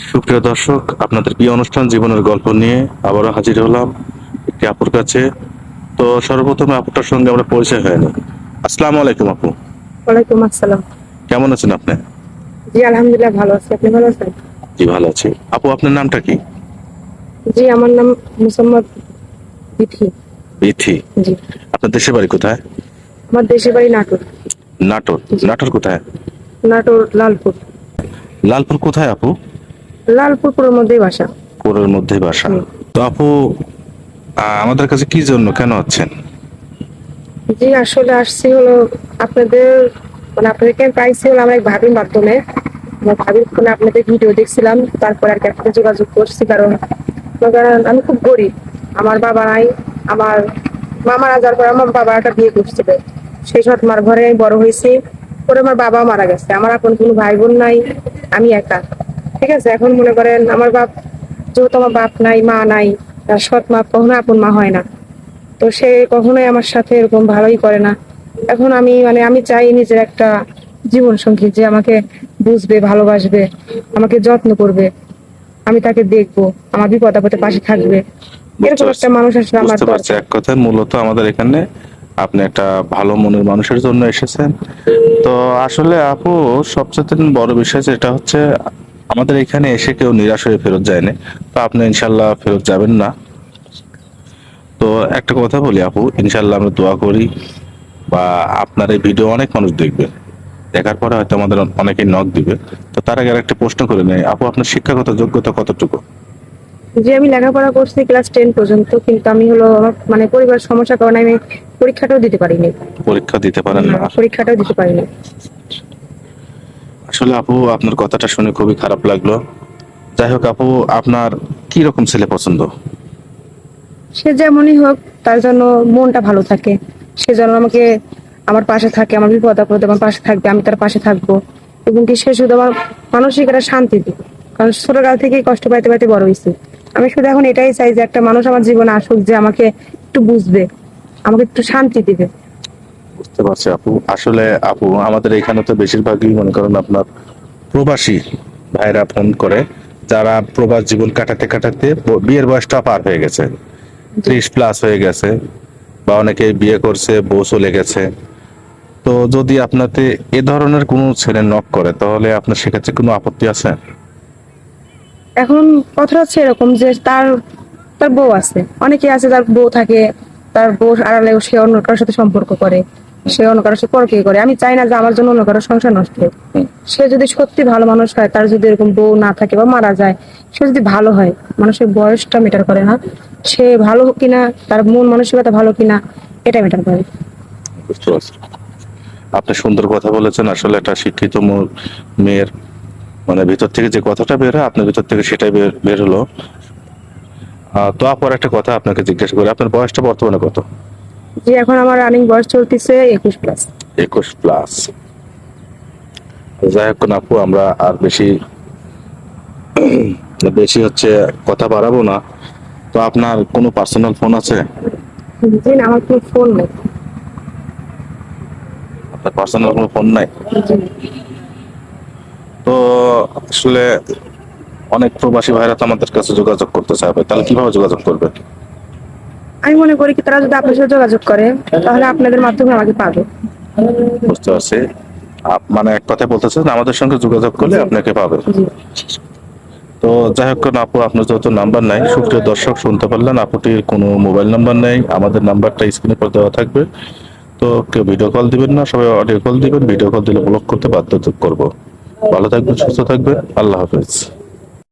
সুপ্রিয় দর্শক, আপনাদের প্রিয় অনুষ্ঠান জীবনের গল্প নিয়ে আবারও হাজির হলাম একটি আপুর কাছে। তো সর্বপ্রথমে আপুটার সঙ্গে আমরা পরিচয় হয়নি। আসসালামু আলাইকুম আপু, ওয়ালাইকুম আসসালাম। কেমন আছেন আপনি? জি আলহামদুলিল্লাহ ভালো আছি, আপনি ভালো আছেন? জি ভালো আছি। আপু আপনার নামটা কি? জি আমার নাম মুসাম্মদ বিথি। বিথি। জি আপনার দেশের বাড়ি কোথায়? আমার দেশের বাড়ি নাটোর। নাটোর। জি নাটোর কোথায়? নাটোর লালপুর। লালপুর কোথায় আপু? লালপুরের মধ্যেই বাসা। পুরের মধ্যে বাসা। হুম। তো আপু আমাদের কাছে কি জন্য কেন আছেন? জি আসলে আসছি হলো আপনাদের মানে আপনাদেরকে আমি পাইছি হলো আমার এক ভাবির মাধ্যমে। আমার ভাবির ফোনে আপনাদের ভিডিও দেখছিলাম, তারপর আর কি আপনাদের যোগাযোগ করছি। কারণ কারণ আমি খুব গরিব, আমার বাবা নাই। আমার মা মারা যাওয়ার পর আমার বাবা একটা বিয়ে করছিল, সেই সৎ মার ঘরে আমি বড় হয়েছি। পরে আমার বাবা মারা গেছে, আমার এখন কোনো ভাই বোন নাই, আমি একা। ঠিক আছে, এখন মনে করেন আমার বাপ, যেহেতু আমার বাপ নাই মা নাই, তার সৎ মা কখনো আপন মা হয় না। তো সে কখনোই আমার সাথে এরকম ভালোই করে না। এখন আমি আমি চাই নিজের একটা জীবন সঙ্গী যে আমাকে বুঝবে, ভালোবাসবে, আমাকে যত্ন করবে, আমি তাকে দেখবো, আমার বিপদ আপদে পাশে থাকবে। বুঝতে এরকম পারছি, একটা মানুষ আসলে আমার বুঝতে পারছি। দরকার। এক কথায় মূলত আমাদের এখানে আপনি একটা ভালো মনের মানুষের জন্য এসেছেন। তো আসলে আপু, সবচেয়ে বড় বিষয় যেটা হচ্ছে, আমাদের এখানে এসে কেউ নিরাশ হয়ে ফেরত যায় না। তো আপনি ইনশাল্লাহ ফেরত যাবেন না। তো একটা কথা বলি আপু, ইনশাল্লাহ আমরা দোয়া করি, বা আপনার এই ভিডিও অনেক মানুষ দেখবে, দেখার পরে হয়তো আমাদের অনেকেই নক দিবে। তো তার আগে একটা প্রশ্ন করে নেই আপু, আপনার শিক্ষাগত যোগ্যতা কতটুকু? যে আমি লেখাপড়া করছি ক্লাস 10 পর্যন্ত, কিন্তু আমি হলো আমার পরিবার সমস্যার কারণে আমি পরীক্ষাটাও দিতে পারিনি। পরীক্ষা দিতে পারেন না? পরীক্ষাটাও দিতে পারিনি। আসলে আপু, আপনার কথাটা শুনে খুবই খারাপ লাগলো। যাই হোক আপু, আপনার কি রকম ছেলে পছন্দ? সে যেমনই হোক, তার জন্য মনটা ভালো থাকে। সে যেন আমাকে আমার পাশে থাকে, আমার বিপদ আপদে আমার পাশে থাকবে, আমি তার পাশে থাকবো। এবং কি সে শুধু আমার মানসিক একটা শান্তি দিবে। কারণ ছোটকাল থেকেই কষ্ট পাইতে পাইতে বড় হয়েছি। আমি শুধু এখন এটাই চাই যে একটা মানুষ আমার জীবনে আসুক, যে আমাকে একটু বুঝবে, আমাকে একটু শান্তি দিবে। বুঝতে পারছি আপু। আসলে আপু, আমাদের এখানে তো বেশিরভাগই মনে করেন আপনার প্রবাসী ভাইরা ফোন করে, যারা প্রবাস জীবন কাটাতে কাটাতে বিয়ের বয়সটা পার হয়ে গেছে, 30+ হয়ে গেছে, বা অনেকে বিয়ে করছে, বউ চলে গেছে। তো যদি আপনাতে এ ধরনের কোনো ছেলে নক করে, তাহলে আপনার সেক্ষেত্রে কোনো আপত্তি আছে? এখন কথা হচ্ছে এরকম যে তার তার বউ আছে, অনেকে আছে তার বউ থাকে, তার বউ আড়ালেও সে অন্য কারোর সাথে সম্পর্ক করে, সে অন্য কারোর সাথে পরকে করে। আমি চাই না যে আমার জন্য অন্য কারোর সংসার নষ্ট হোক। সে যদি সত্যি ভালো মানুষ হয়, তার যদি এরকম বউ না থাকে বা মারা যায়, সে যদি ভালো হয়, মানুষের বয়সটা ম্যাটার করে না, সে ভালো কিনা, তার মন মানসিকতা ভালো কিনা, এটা ম্যাটার করে। বুঝতে পারছি। আপনি সুন্দর কথা বলেছেন। আসলে একটা শিক্ষিত মেয়ের মানে ভিতর থেকে যে কথাটা বের হয়, আপনার ভিতর থেকে সেটাই বের বের হলো। তো আপর একটা কথা আপনাকে জিজ্ঞাসা করি, আপনার বয়সটা বর্তমানে কত? যে এখন আমার রানিং বয়স চলতেছে 21+। 21+। যাই হোক না আপু, আমরা আর বেশি বেশি হচ্ছে কথা বাড়াবো না। তো আপনার কোনো পার্সোনাল ফোন আছে? জি না, আমার কোনো ফোন নেই। আপনার পার্সোনাল কোনো ফোন নাই? জি। তো আসলে অনেক প্রবাসী ভাইরা তো আমাদের কাছে যোগাযোগ করতে চাইবে, তাহলে কিভাবে যোগাযোগ করবে? আমি মনে করি কি তারা যদি আপনার সাথে যোগাযোগ করে, তাহলে আপনাদের মাধ্যমে আমাকে পাবে। বুঝতে পারছি। মানে এক কথায় বলতেছেন, আমাদের সঙ্গে যোগাযোগ করলে আপনাকে পাবে। জি। তো যাই হোক না আপু, আপনার যেহেতু নাম্বার নাই, সুপ্রিয় দর্শক শুনতে পারলেন, আপুটির কোনো মোবাইল নাম্বার নেই। আমাদের নাম্বারটা স্ক্রিনে পর দেওয়া থাকবে। তো কেউ ভিডিও কল দিবেন না, সবাই অডিও কল দিবেন। ভিডিও কল দিলে ব্লক করতে বাধ্য করবো। ভালো থাকবেন, সুস্থ থাকবেন, আল্লাহ হাফেজ।